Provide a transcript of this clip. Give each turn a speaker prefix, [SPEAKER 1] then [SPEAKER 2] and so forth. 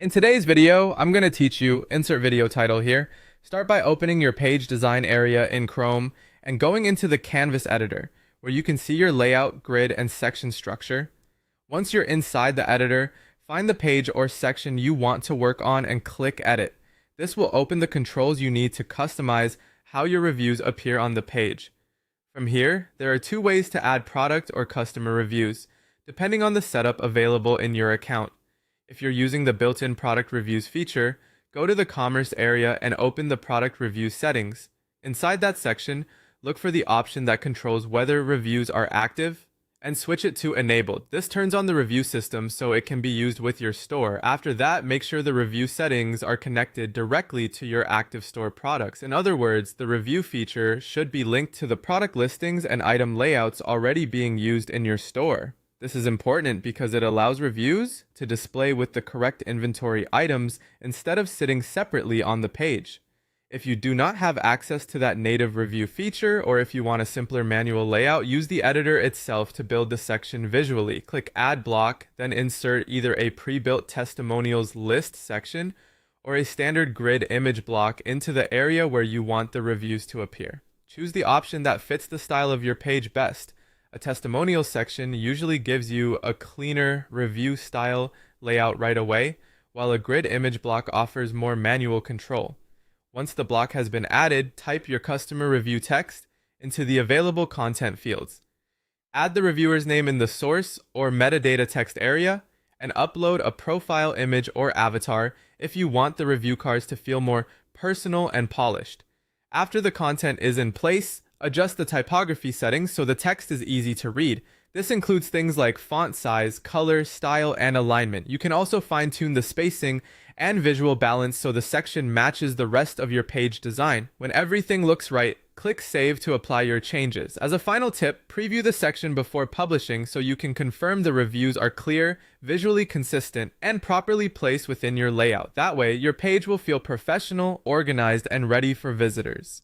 [SPEAKER 1] In today's video, I'm going to teach you, insert video title here. Start by opening your page design area in Chrome and going into the Canvas editor, where you can see your layout, grid, and section structure. Once you're inside the editor, find the page or section you want to work on and click Edit. This will open the controls you need to customize how your reviews appear on the page. From here, there are two ways to add product or customer reviews, depending on the setup available in your account. If you're using the built-in product reviews feature, go to the commerce area and open the product review settings. Inside that section, look for the option that controls whether reviews are active and switch it to enabled. This turns on the review system so it can be used with your store. After that, make sure the review settings are connected directly to your active store products. In other words, the review feature should be linked to the product listings and item layouts already being used in your store. This is important because it allows reviews to display with the correct inventory items instead of sitting separately on the page. If you do not have access to that native review feature, or if you want a simpler manual layout, use the editor itself to build the section visually. Click Add Block, then insert either a pre-built testimonials list section or a standard grid image block into the area where you want the reviews to appear. Choose the option that fits the style of your page best. A testimonial section usually gives you a cleaner review style layout right away, while a grid image block offers more manual control. Once the block has been added, type your customer review text into the available content fields. Add the reviewer's name in the source or metadata text area, and upload a profile image or avatar if you want the review cards to feel more personal and polished. After the content is in place, adjust the typography settings so the text is easy to read. This includes things like font size, color, style, and alignment. You can also fine-tune the spacing and visual balance so the section matches the rest of your page design. When everything looks right, click Save to apply your changes. As a final tip, preview the section before publishing so you can confirm the reviews are clear, visually consistent, and properly placed within your layout. That way, your page will feel professional, organized, and ready for visitors.